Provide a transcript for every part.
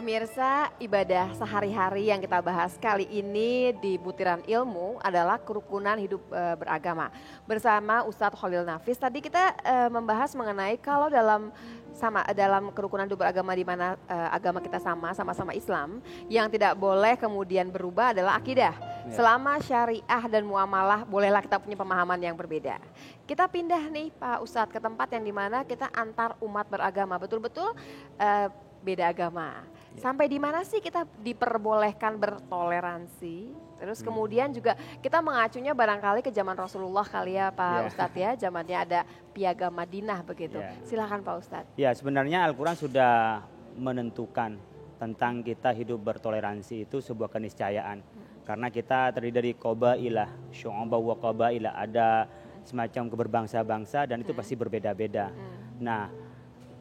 pemirsa, ibadah sehari-hari yang kita bahas kali ini di Butiran Ilmu adalah kerukunan hidup beragama. Bersama Ustadz Khalil Nafis, tadi kita membahas mengenai kalau dalam kerukunan hidup beragama di mana agama kita sama-sama Islam, yang tidak boleh kemudian berubah adalah akidah. Selama syariah dan muamalah, bolehlah kita punya pemahaman yang berbeda. Kita pindah nih Pak Ustadz ke tempat yang dimana kita antar umat beragama, betul-betul beda agama. Sampai di mana sih kita diperbolehkan bertoleransi? Terus kemudian juga kita mengacunya barangkali ke zaman Rasulullah kali ya Pak Ustadz ya. Zamannya ada piagam Madinah begitu. Silakan Pak Ustadz. Ya, sebenarnya Al-Quran sudah menentukan tentang kita hidup bertoleransi itu sebuah keniscayaan. Karena kita terdiri dari qabailah, syu'aba wa qabailah, ada semacam keberbangsa-bangsa dan itu pasti berbeda-beda. Nah,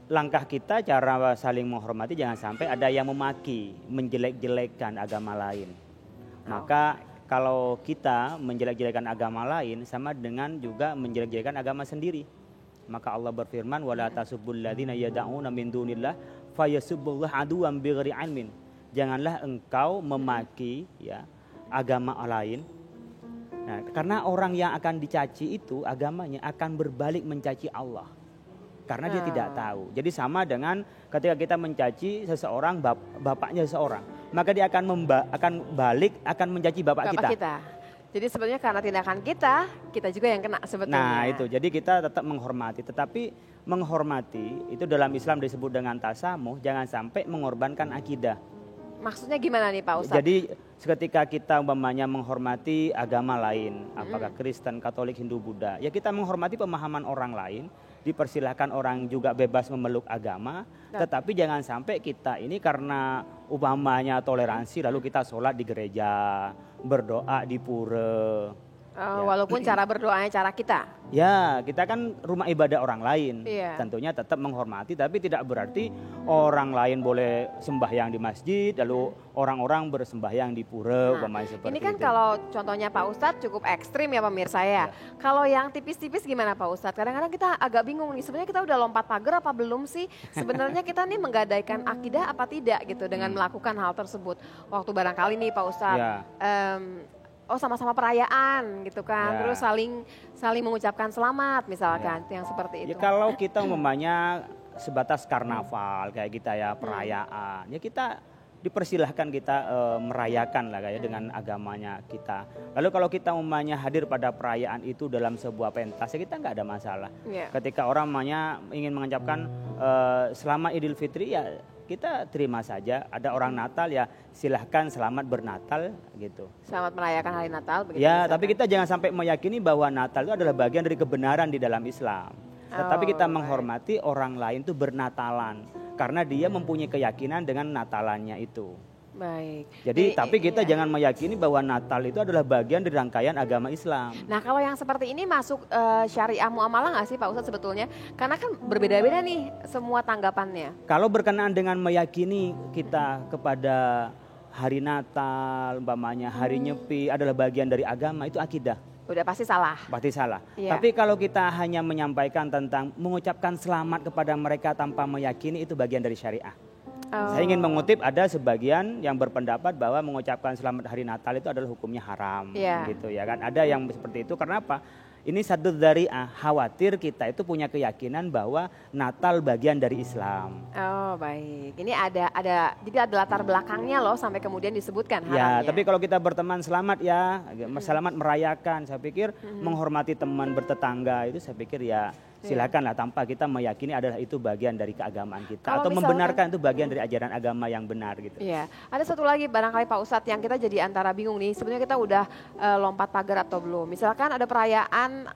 langkah kita cara saling menghormati jangan sampai ada yang memaki, menjelek-jelekkan agama lain. Maka kalau kita menjelek-jelekkan agama lain sama dengan juga menjelek-jelekkan agama sendiri. Maka Allah berfirman wala tasubbul ladzina yad'una min dunillah fayasubbullaha aduwwan bighairi ilmin. Janganlah engkau memaki ya agama lain. Nah, karena orang yang akan dicaci itu agamanya akan berbalik mencaci Allah. Karena dia tidak tahu. Jadi sama dengan ketika kita mencaci seseorang, bapaknya seseorang, maka dia akan balik akan mencaci bapak kita. Jadi sebenarnya karena tindakan kita juga yang kena sebetulnya. Nah itu, jadi kita tetap menghormati. Tetapi menghormati itu dalam Islam disebut dengan tasamuh, jangan sampai mengorbankan akidah. Maksudnya gimana nih Pak Ustadz? Jadi ketika kita umpamanya menghormati agama lain, apakah Kristen, Katolik, Hindu, Buddha, ya kita menghormati pemahaman orang lain. Dipersilahkan orang juga bebas memeluk agama, tetapi jangan sampai kita ini karena umpamanya toleransi lalu kita sholat di gereja, berdoa di pura. Walaupun cara berdoanya cara kita. Ya, kita kan rumah ibadah orang lain. Tentunya tetap menghormati, tapi tidak berarti orang lain boleh sembahyang di masjid, lalu orang-orang bersembahyang di pura. Seperti ini kan itu. Kalau contohnya Pak Ustadz cukup ekstrim ya pemirsa ya. Kalau yang tipis-tipis gimana Pak Ustadz? Kadang-kadang kita agak bingung nih, sebenarnya kita udah lompat pagar apa belum sih? Sebenarnya kita nih menggadaikan akidah apa tidak gitu dengan melakukan hal tersebut. Waktu barangkali nih Pak Ustadz. Sama-sama perayaan gitu kan, terus saling mengucapkan selamat misalkan, yang seperti itu. Ya, kalau kita umpamanya sebatas karnaval kayak kita ya perayaan, ya kita dipersilahkan kita merayakan lah kayak dengan agamanya kita. Lalu kalau kita umpamanya hadir pada perayaan itu dalam sebuah pentas, ya kita nggak ada masalah. Ketika orang umpamanya ingin mengucapkan selamat Idul Fitri ya kita terima saja. Ada orang Natal ya silahkan selamat bernatal gitu. Selamat merayakan hari Natal. Begitu ya, misalkan. Tapi kita jangan sampai meyakini bahwa Natal itu adalah bagian dari kebenaran di dalam Islam. Tetapi kita menghormati orang lain itu bernatalan. Karena dia mempunyai keyakinan dengan natalannya itu. Baik. Jadi tapi kita jangan meyakini bahwa Natal itu adalah bagian dari rangkaian agama Islam. Nah kalau yang seperti ini masuk syariah muamalah nggak sih Pak Ustadz sebetulnya? Karena kan berbeda-beda nih semua tanggapannya. Kalau berkenaan dengan meyakini kita kepada hari Natal, umpamanya hari Nyepi adalah bagian dari agama, itu akidah. Udah pasti salah. Pasti salah. Tapi kalau kita hanya menyampaikan tentang mengucapkan selamat kepada mereka tanpa meyakini, itu bagian dari syariah. Saya ingin mengutip ada sebagian yang berpendapat bahwa mengucapkan selamat hari Natal itu adalah hukumnya haram, gitu ya kan. Ada yang seperti itu karena apa? Ini satu dari khawatir kita itu punya keyakinan bahwa Natal bagian dari Islam. Oh baik, ini jadi ada latar belakangnya loh sampai kemudian disebutkan haramnya. Ya, tapi kalau kita berteman selamat ya, selamat merayakan. Saya pikir menghormati teman bertetangga itu saya pikir ya silakanlah tanpa kita meyakini adalah itu bagian dari keagamaan kita. Kalau atau membenarkan itu bagian dari ajaran agama yang benar gitu. Iya, ada satu lagi barangkali Pak Ustadz yang kita jadi antara bingung nih. Sebenarnya kita udah lompat pagar atau belum. Misalkan ada perayaan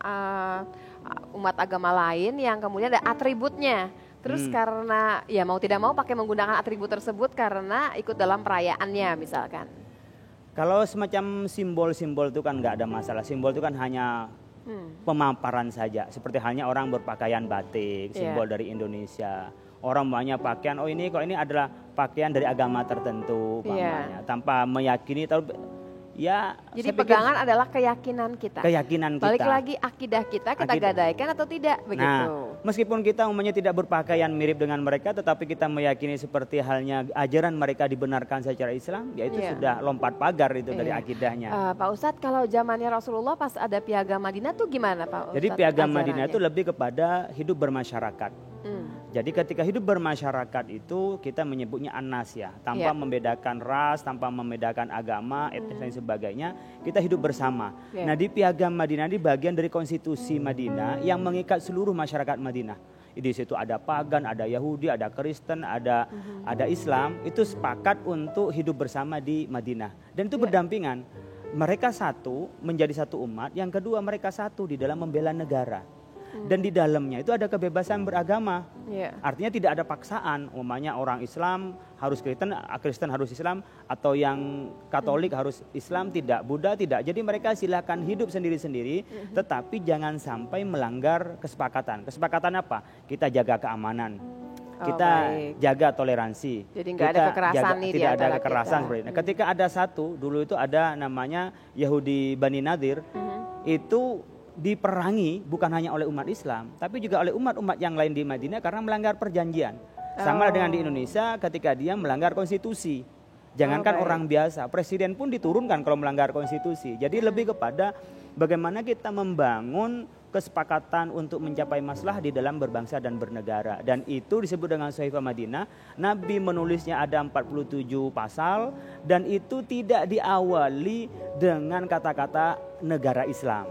umat agama lain yang kemudian ada atributnya. Terus karena ya mau tidak mau pakai menggunakan atribut tersebut karena ikut dalam perayaannya misalkan. Kalau semacam simbol-simbol itu kan nggak ada masalah. Simbol itu kan hanya pemaparan saja. Seperti halnya orang berpakaian batik, simbol dari Indonesia. Orang banyak pakaian, oh ini kok ini adalah pakaian dari agama tertentu, tanpa meyakini. Ya, jadi pegangan adalah keyakinan kita. Keyakinan kita. Balik lagi akidah kita gadaikan atau tidak begitu. Nah, Meskipun kita umumnya tidak berpakaian mirip dengan mereka, tetapi kita meyakini seperti halnya ajaran mereka dibenarkan secara Islam, yaitu sudah lompat pagar itu dari akidahnya. Pak Ustadz, kalau zamannya Rasulullah pas ada Piagam Madinah tuh gimana Pak Ustadz? Jadi Piagam Madinah itu lebih kepada hidup bermasyarakat. Jadi ketika hidup bermasyarakat itu kita menyebutnya an-nas ya, tanpa membedakan ras, tanpa membedakan agama, etnis dan sebagainya, kita hidup bersama. Nah di Piagam Madinah ini bagian dari konstitusi Madinah yang mengikat seluruh masyarakat Madinah. Di situ ada pagan, ada Yahudi, ada Kristen, ada Islam, itu sepakat untuk hidup bersama di Madinah. Dan itu berdampingan. Mereka satu menjadi satu umat, yang kedua mereka satu di dalam membela negara. Dan di dalamnya itu ada kebebasan beragama. Artinya tidak ada paksaan. Umpamanya orang Islam harus Kristen, Kristen harus Islam, atau yang Katolik harus Islam, tidak, Buddha tidak. Jadi mereka silakan hidup sendiri-sendiri, tetapi jangan sampai melanggar kesepakatan. Kesepakatan apa? Kita jaga keamanan. Kita jaga toleransi. Jadi nggak ada kekerasan nih, tidak ada kekerasan seperti itu. Ketika ada satu, dulu itu ada namanya Yahudi Bani Nadir, itu diperangi bukan hanya oleh umat Islam, tapi juga oleh umat-umat yang lain di Madinah karena melanggar perjanjian. Sama dengan di Indonesia ketika dia melanggar konstitusi. Jangankan orang biasa, presiden pun diturunkan kalau melanggar konstitusi. Jadi lebih kepada bagaimana kita membangun kesepakatan untuk mencapai maslahat di dalam berbangsa dan bernegara. Dan itu disebut dengan Sahifa Madinah. Nabi menulisnya ada 47 pasal dan itu tidak diawali dengan kata-kata negara Islam.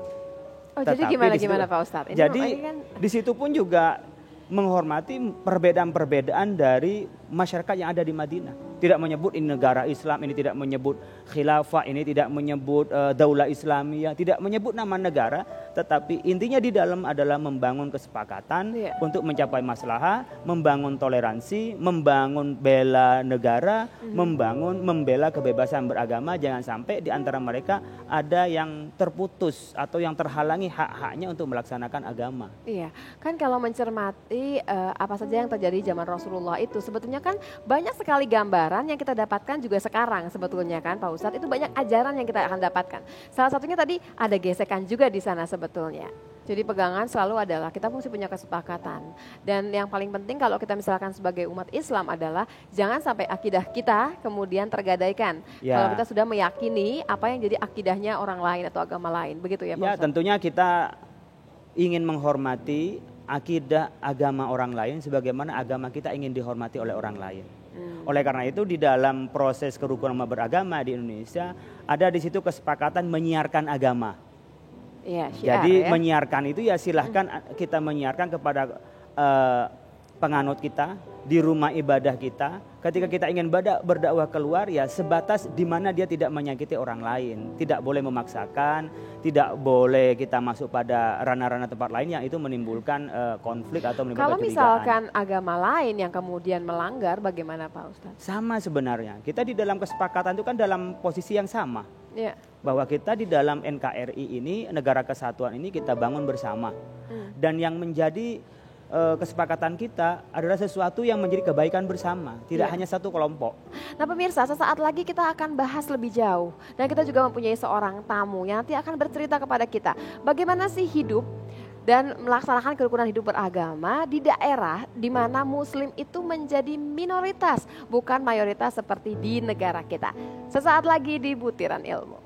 Jadi gimana Pak Ustadz? Jadi di situ pun juga menghormati perbedaan-perbedaan dari masyarakat yang ada di Madinah. Tidak menyebut ini negara Islam, ini tidak menyebut khilafah, ini tidak menyebut daulah Islamiyah, tidak menyebut nama negara, tetapi intinya di dalam adalah membangun kesepakatan untuk mencapai maslahat, membangun toleransi, membangun bela negara, membela kebebasan beragama. Jangan sampai di antara mereka ada yang terputus atau yang terhalangi hak-haknya untuk melaksanakan agama. Iya, kan kalau mencermati apa saja yang terjadi zaman Rasulullah itu sebetulnya kan banyak sekali gambaran yang kita dapatkan juga sekarang sebetulnya kan Pak Ustadz, itu banyak ajaran yang kita akan dapatkan. Salah satunya tadi ada gesekan juga di sana sebetulnya. Jadi pegangan selalu adalah kita mesti punya kesepakatan. Dan yang paling penting kalau kita misalkan sebagai umat Islam adalah jangan sampai akidah kita kemudian tergadaikan. Kalau kita sudah meyakini apa yang jadi akidahnya orang lain atau agama lain, begitu ya Pak Ustadz? Tentunya kita ingin menghormati akidah agama orang lain sebagaimana agama kita ingin dihormati oleh orang lain. Oleh karena itu di dalam proses kerukunan beragama di Indonesia ada di situ kesepakatan menyiarkan agama. Jadi menyiarkan itu ya silahkan kita menyiarkan kepada penganut kita di rumah ibadah kita. Ketika kita ingin berdakwah keluar ya sebatas di mana dia tidak menyakiti orang lain, tidak boleh memaksakan, tidak boleh kita masuk pada ranah-ranah tempat lain yang itu menimbulkan konflik atau menimbulkan kecurigaan. Kalau misalkan agama lain yang kemudian melanggar, bagaimana Pak Ustadz? Sama sebenarnya, kita di dalam kesepakatan itu kan dalam posisi yang sama, bahwa kita di dalam NKRI ini, negara kesatuan ini kita bangun bersama, dan yang menjadi kesepakatan kita adalah sesuatu yang menjadi kebaikan bersama, tidak hanya satu kelompok. Nah pemirsa, sesaat lagi kita akan bahas lebih jauh dan kita juga mempunyai seorang tamu yang nanti akan bercerita kepada kita bagaimana sih hidup dan melaksanakan kerukunan hidup beragama di daerah di mana Muslim itu menjadi minoritas, bukan mayoritas seperti di negara kita. Sesaat lagi di Butiran Ilmu.